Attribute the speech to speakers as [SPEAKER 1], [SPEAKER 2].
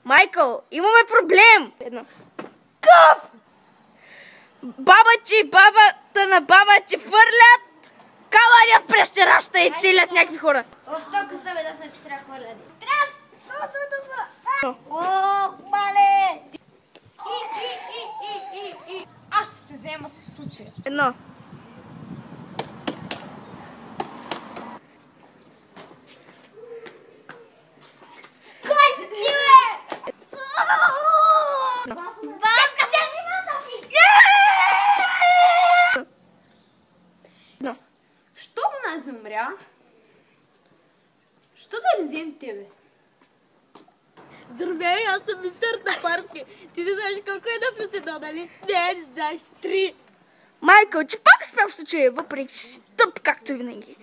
[SPEAKER 1] Майкъл, имаме проблем! Къв! Бабата на баба ти фърлят калария през терасата и целят някакви хора.
[SPEAKER 2] Толкова са ведосна, че трябва хвърля. Трябва да са.
[SPEAKER 1] О, мале!
[SPEAKER 2] Аз ще се взема с случая.
[SPEAKER 1] Едно.
[SPEAKER 2] Кой си ти, бе? Баска се внимата си!
[SPEAKER 1] Едно.
[SPEAKER 2] Що у нас умря? Що да не взем тебе?
[SPEAKER 3] Здравей, аз съм мистер Тапарски. Ти не знаеш колко е написано, нали? Не знаеш. 3.
[SPEAKER 1] Майкъл, че пак успя в случая, въпреки че си тъп, както винаги.